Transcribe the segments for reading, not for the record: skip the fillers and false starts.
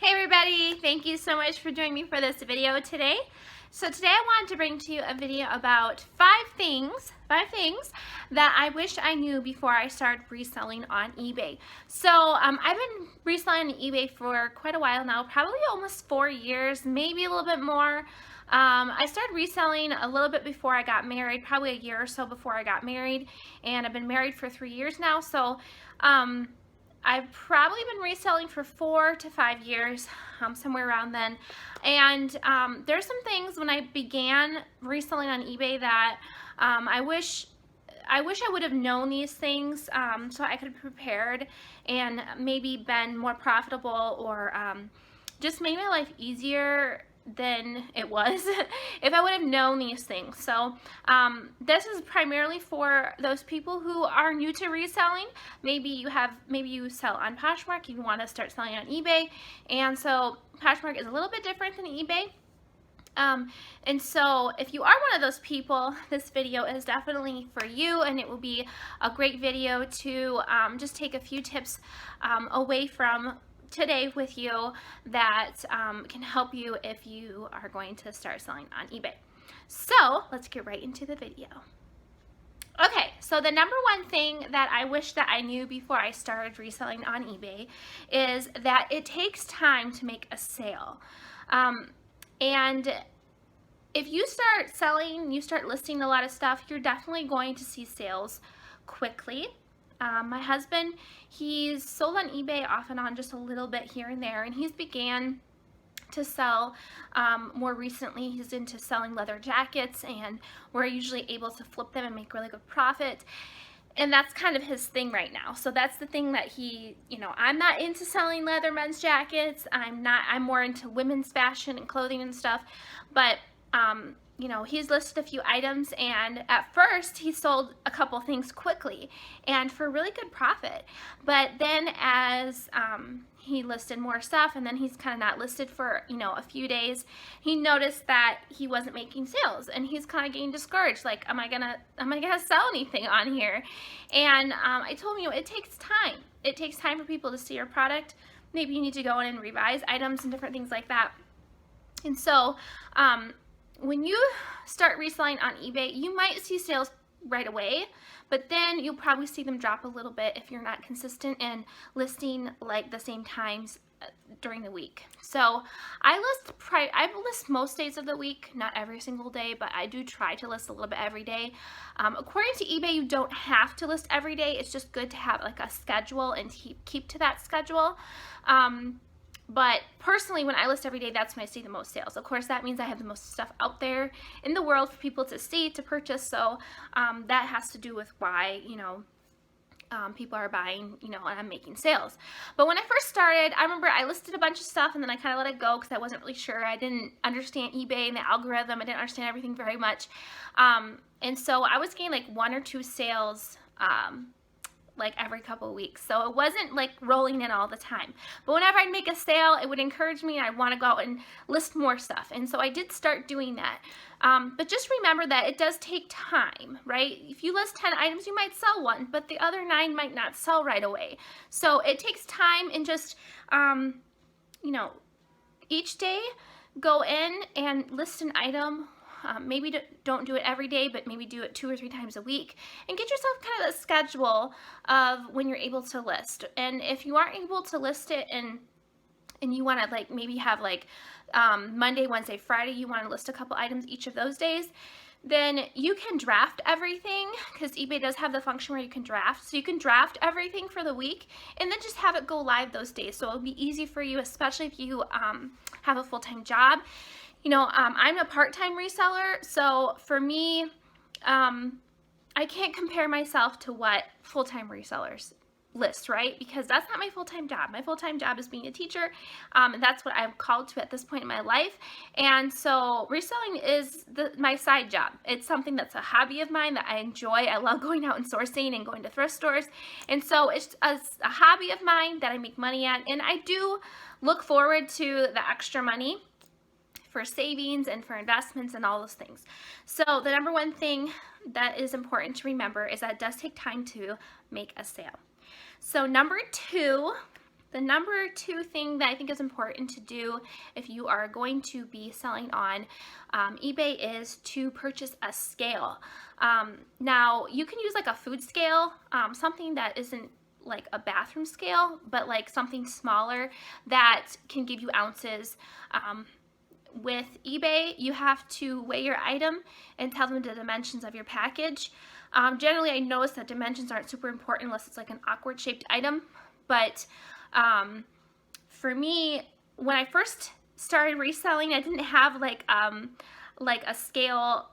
Hey everybody, thank you so much for joining me for this video today. So today I wanted to bring to you a video about five things that I wish I knew before I started reselling on eBay. So I've been reselling on eBay for quite a while now, probably almost 4 years, maybe a little bit more. I started reselling a little bit before I got married, probably a year or so before I got married, and I've been married for 3 years now. So I've probably been reselling for 4 to 5 years, somewhere around then. And there's some things when I began reselling on eBay that I wish I would have known these things so I could have prepared and maybe been more profitable or just made my life easier than it was if I would have known these things. So this is primarily for those people who are new to reselling. Maybe you sell on Poshmark, you want to start selling on eBay, and so Poshmark is a little bit different than eBay. And so if you are one of those people, this video is definitely for you, and it will be a great video to just take a few tips away from today with you that can help you if you are going to start selling on eBay. So let's get right into the video. Okay, so the number one thing that I wish that I knew before I started reselling on eBay is that it takes time to make a sale. And if you start selling, you start listing a lot of stuff, you're definitely going to see sales quickly. My husband, he's sold on eBay off and on just a little bit here and there, and he's began to sell more recently. He's into selling leather jackets, and we're usually able to flip them and make really good profit. And that's kind of his thing right now. So that's the thing that I'm not into selling leather men's jackets. I'm more into women's fashion and clothing and stuff. But he's listed a few items, and at first he sold a couple things quickly and for really good profit. But then as he listed more stuff, and then he's kind of not listed for a few days, he noticed that he wasn't making sales, and he's kind of getting discouraged, like, am I gonna sell anything on here? And I told him, it takes time. It takes time for people to see your product. Maybe you need to go in and revise items and different things like that. And so when you start reselling on eBay, you might see sales right away, but then you'll probably see them drop a little bit if you're not consistent and listing like the same times during the week. So I list most days of the week, not every single day, but I do try to list a little bit every day. According to eBay, you don't have to list every day. It's just good to have like a schedule and keep to that schedule. But personally, when I list every day, that's when I see the most sales. Of course, that means I have the most stuff out there in the world for people to see, to purchase. So that has to do with why, people are buying, and I'm making sales. But when I first started, I remember I listed a bunch of stuff and then I kind of let it go because I wasn't really sure. I didn't understand eBay and the algorithm. I didn't understand everything very much. And so I was getting like 1 or 2 sales like every couple of weeks. So it wasn't like rolling in all the time. But whenever I'd make a sale, it would encourage me and I'd want to go out and list more stuff. And so I did start doing that. But just remember that it does take time, right? If you list 10 items, you might sell 1, but the other 9 might not sell right away. So it takes time, and just, each day go in and list an item. Maybe don't do it every day, but maybe do it 2 or 3 times a week, and get yourself kind of a schedule of when you're able to list. And if you aren't able to list it and you want to maybe have Monday, Wednesday, Friday, you want to list a couple items each of those days, then you can draft everything, because eBay does have the function where you can draft. So you can draft everything for the week and then just have it go live those days. So it'll be easy for you, especially if you have a full-time job. I'm a part-time reseller, so for me, I can't compare myself to what full-time resellers list, right? Because that's not my full-time job. My full-time job is being a teacher, and that's what I'm called to at this point in my life. And so reselling is my side job. It's something that's a hobby of mine that I enjoy. I love going out and sourcing and going to thrift stores. And so it's a hobby of mine that I make money at, and I do look forward to the extra money for savings and for investments and all those things. So the number one thing that is important to remember is that it does take time to make a sale. So number 2 The number 2 thing that I think is important to do if you are going to be selling on eBay is to purchase a scale. Now, you can use like a food scale, something that isn't like a bathroom scale, but like something smaller that can give you ounces. With eBay, you have to weigh your item and tell them the dimensions of your package. Generally, I notice that dimensions aren't super important unless it's like an awkward shaped item, but for me, when I first started reselling, I didn't have like a scale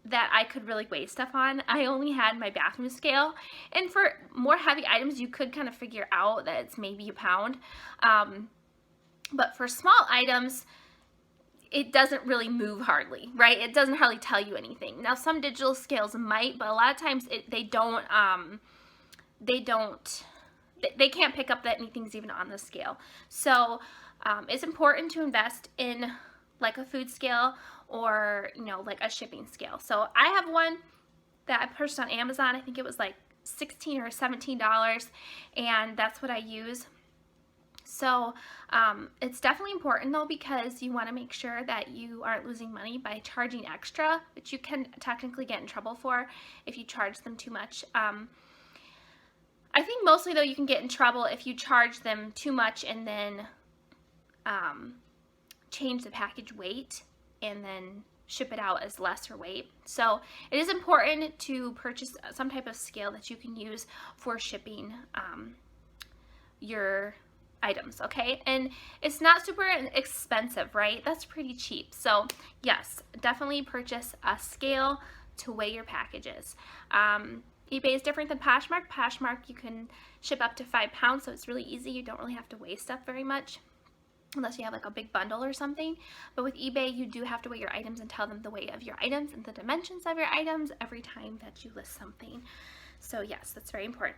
that I could really weigh stuff on. I only had my bathroom scale, and for more heavy items you could kind of figure out that it's maybe a pound, but for small items it doesn't really move hardly, right? It doesn't hardly tell you anything. Now some digital scales might, but a lot of times they can't pick up that anything's even on the scale. So it's important to invest in like a food scale or, you know, like a shipping scale. So I have one that I purchased on Amazon. I think it was like $16 or $17, and that's what I use. So it's definitely important though, because you want to make sure that you aren't losing money by charging extra, which you can technically get in trouble for if you charge them too much. I think mostly though you can get in trouble if you charge them too much and then change the package weight and then ship it out as lesser weight. So it is important to purchase some type of scale that you can use for shipping your items, okay? And it's not super expensive, right? That's pretty cheap. So yes, definitely purchase a scale to weigh your packages. eBay is different than Poshmark. Poshmark you can ship up to 5 pounds, so it's really easy. You don't really have to weigh stuff very much unless you have like a big bundle or something. But with eBay, you do have to weigh your items and tell them the weight of your items and the dimensions of your items every time that you list something. So yes, that's very important.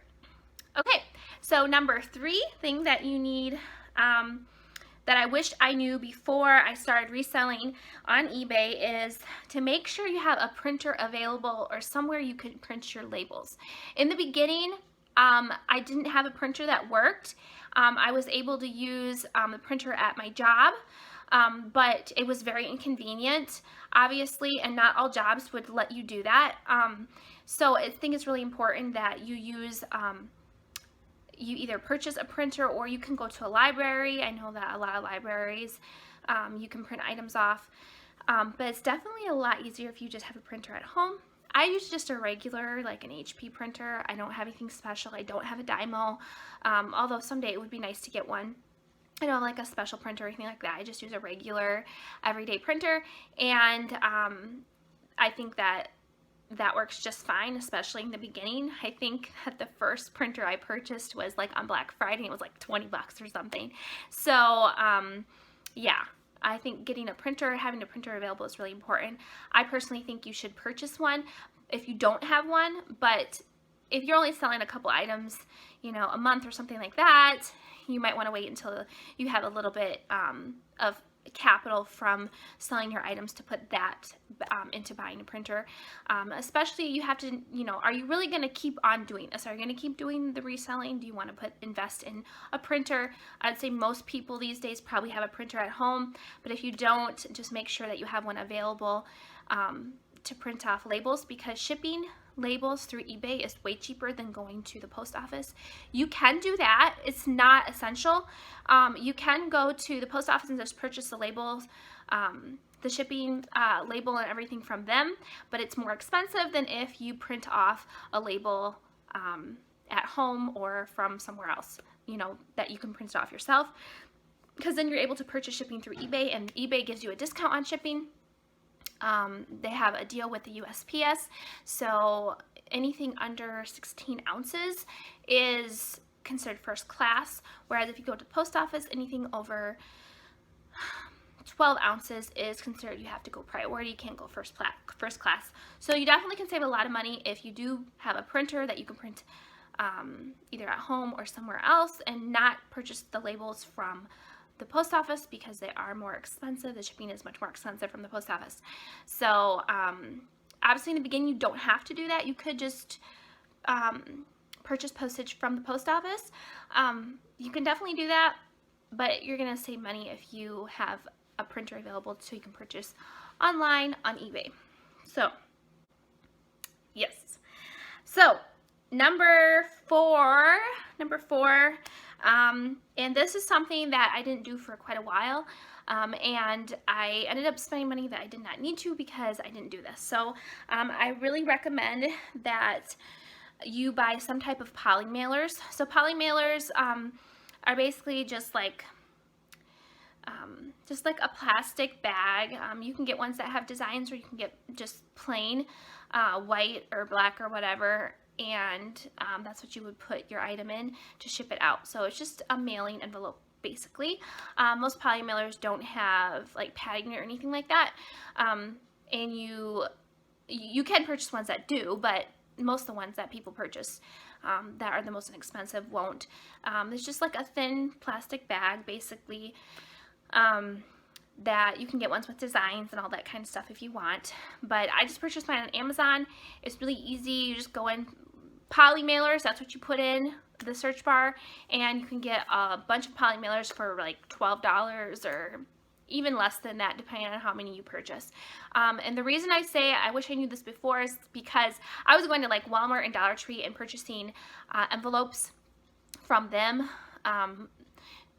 Okay, so number 3 thing that you need that I wish I knew before I started reselling on eBay is to make sure you have a printer available or somewhere you can print your labels. In the beginning, I didn't have a printer that worked. I was able to use the printer at my job, but it was very inconvenient, obviously, and not all jobs would let you do that. So I think it's really important that you use you either purchase a printer or you can go to a library. I know that a lot of libraries you can print items off, but it's definitely a lot easier if you just have a printer at home. I use just a regular, like an HP printer. I don't have anything special. I don't have a Dymo, although someday it would be nice to get one. I don't like a special printer or anything like that. I just use a regular everyday printer, and I think that works just fine, especially in the beginning. I think that the first printer I purchased was like on Black Friday. It was like 20 bucks or something. So yeah, I think getting a printer, having a printer available is really important. I personally think you should purchase one if you don't have one, but if you're only selling a couple items, you know, a month or something like that, you might want to wait until you have a little bit of capital from selling your items to put that into buying a printer. Especially you have to, you know, are you really going to keep on doing this? Are you going to keep doing the reselling? Do you want to invest in a printer? I'd say most people these days probably have a printer at home, but if you don't, just make sure that you have one available to print off labels, because shipping labels through eBay is way cheaper than going to the post office. You can do that. It's not essential. You can go to the post office and just purchase the labels, the shipping label and everything from them, but it's more expensive than if you print off a label at home or from somewhere else, you know, that you can print it off yourself, because then you're able to purchase shipping through eBay, and eBay gives you a discount on shipping. They have a deal with the USPS, so anything under 16 ounces is considered first class, whereas if you go to the post office, anything over 12 ounces is considered, you have to go priority, you can't go first class. So you definitely can save a lot of money if you do have a printer that you can print either at home or somewhere else, and not purchase the labels from the post office, because they are more expensive. The shipping is much more expensive from the post office. So obviously in the beginning you don't have to do that. You could just purchase postage from the post office, you can definitely do that, but you're going to save money if you have a printer available so you can purchase online on eBay. So, yes. So, number four, and this is something that I didn't do for quite a while, and I ended up spending money that I did not need to because I didn't do this. So I really recommend that you buy some type of poly mailers. So poly mailers are basically just like a plastic bag. You can get ones that have designs, or you can get just plain white or black or whatever, and that's what you would put your item in to ship it out. So it's just a mailing envelope basically. Most poly mailers don't have like padding or anything like that, and you can purchase ones that do, but most of the ones that people purchase that are the most inexpensive won't. It's just like a thin plastic bag basically, that you can get ones with designs and all that kind of stuff if you want. But I just purchased mine on Amazon. It's really easy. You just go in poly mailers, that's what you put in the search bar, and you can get a bunch of poly mailers for like $12 or even less than that depending on how many you purchase. And the reason I say I wish I knew this before is because I was going to like Walmart and Dollar Tree and purchasing envelopes from them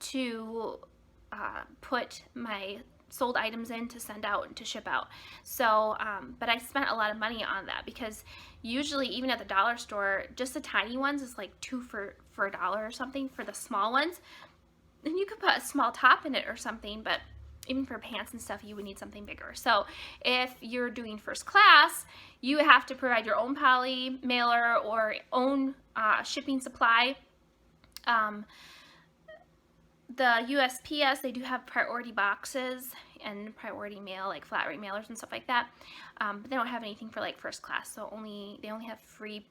to put my sold items in to send out and to ship out. So but I spent a lot of money on that because usually even at the dollar store, just the tiny ones is like $2 for $1 or something for the small ones, and you could put a small top in it or something, but even for pants and stuff you would need something bigger. So if you're doing first class, you have to provide your own poly mailer or own shipping supply. The USPS, they do have priority boxes and priority mail, like flat rate mailers and stuff like that, but they don't have anything for like first class, so they only have free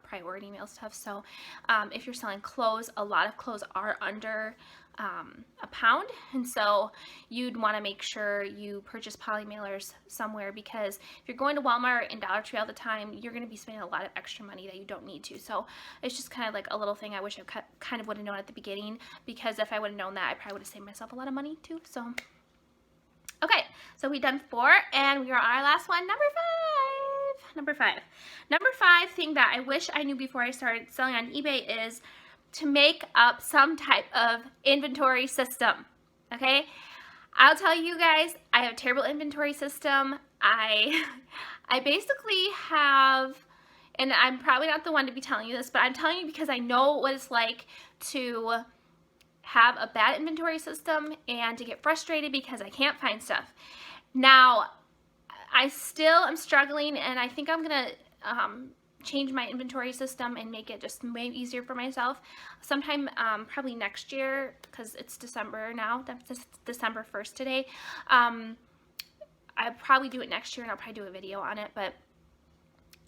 priority mail stuff. So if you're selling clothes, a lot of clothes are under a pound, and so you'd want to make sure you purchase poly mailers somewhere, because if you're going to Walmart and Dollar Tree all the time, you're going to be spending a lot of extra money that you don't need to. So it's just kind of like a little thing I wish I kind of would have known at the beginning, because if I would have known that, I probably would have saved myself a lot of money too. So okay, so we've done 4, and we are on our last one, number 5. Number 5 thing that I wish I knew before I started selling on eBay is to make up some type of inventory system. Okay, I'll tell you guys, I have a terrible inventory system. I basically have, and I'm probably not the one to be telling you this, but I'm telling you because I know what it's like to have a bad inventory system and to get frustrated because I can't find stuff. Now, I still am struggling, and I think I'm gonna change my inventory system and make it just way easier for myself sometime probably next year, because it's December now. That's December 1st today. I'll probably do it next year, and I'll probably do a video on it. But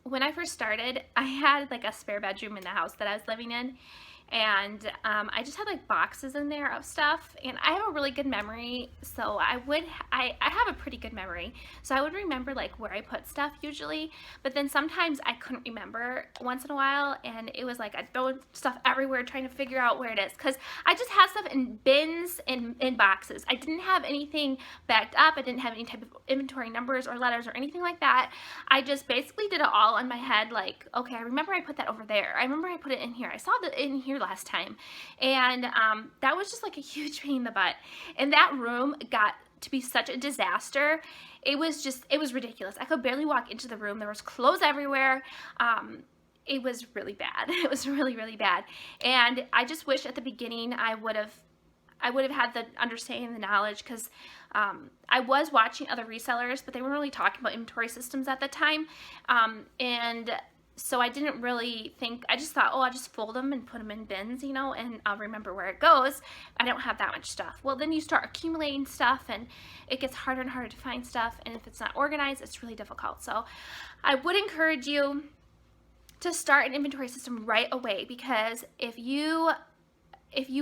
when I first started, I had like a spare bedroom in the house that I was living in, and I just had like boxes in there of stuff, and I have a really good memory, so I have a pretty good memory, so I would remember like where I put stuff usually, but then sometimes I couldn't remember once in a while, and it was like I'd throw stuff everywhere trying to figure out where it is, because I just had stuff in bins and in boxes. I didn't have anything backed up. I didn't have any type of inventory numbers or letters or anything like that. I just basically did it all in my head, like, okay, I remember I put that over there. I remember I put it in here. I saw that in here last time, and that was just like a huge pain in the butt, and that room got to be such a disaster. It was ridiculous. I could barely walk into the room. There was clothes everywhere. It was really bad. It was really, really bad, and I just wish at the beginning I would have had the understanding, the knowledge, because I was watching other resellers, but they weren't really talking about inventory systems at the time, and so I didn't really think, I just thought, oh, I'll just fold them and put them in bins, you know, and I'll remember where it goes. I don't have that much stuff. Well, then you start accumulating stuff, and it gets harder and harder to find stuff, and if it's not organized, it's really difficult. So I would encourage you to start an inventory system right away, because if you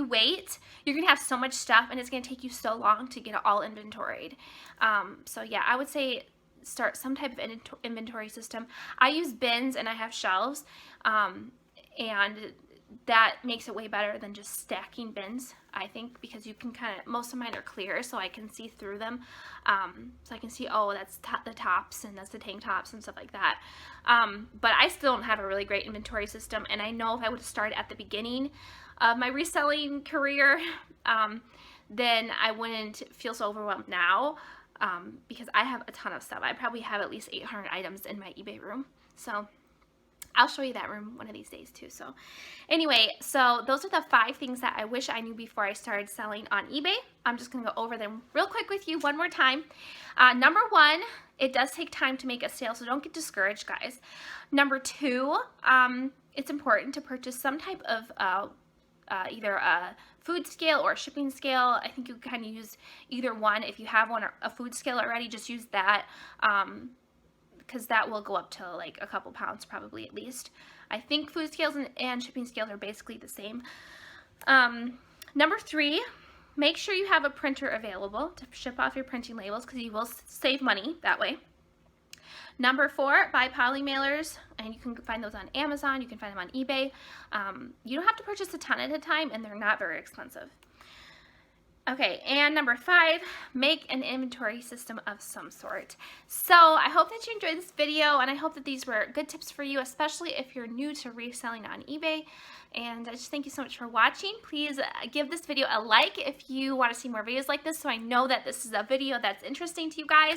wait, you're gonna have so much stuff, and it's gonna take you so long to get it all inventoried. So yeah, I would say start some type of inventory system. I use bins, and I have shelves, and that makes it way better than just stacking bins, I think, because you can kind of, most of mine are clear, so I can see through them. So I can see, oh, that's the tops, and that's the tank tops and stuff like that. But I still don't have a really great inventory system, and I know if I would have started at the beginning of my reselling career, then I wouldn't feel so overwhelmed now, because I have a ton of stuff. I probably have at least 800 items in my eBay room. So I'll show you that room one of these days too. So anyway, so those are the 5 things that I wish I knew before I started selling on eBay. I'm just going to go over them real quick with you one more time. Number 1, it does take time to make a sale, so don't get discouraged, guys. Number 2, it's important to purchase some type of either a food scale or a shipping scale. I think you kind of use either one. If you have one, or a food scale already, just use that. Because that will go up to like a couple pounds probably, at least. I think food scales and shipping scales are basically the same. Number 3, make sure you have a printer available to ship off your printing labels, because you will save money that way. Number 4, buy poly mailers, and you can find those on Amazon, you can find them on eBay. You don't have to purchase a ton at a time, and they're not very expensive. Okay, and number 5, make an inventory system of some sort. So I hope that you enjoyed this video, and I hope that these were good tips for you, especially if you're new to reselling on eBay. And I just thank you so much for watching. Please give this video a like if you want to see more videos like this, so I know that this is a video that's interesting to you guys.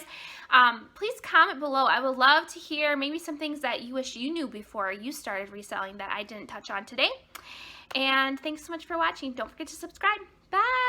Please comment below. I would love to hear maybe some things that you wish you knew before you started reselling that I didn't touch on today. And thanks so much for watching. Don't forget to subscribe. Bye!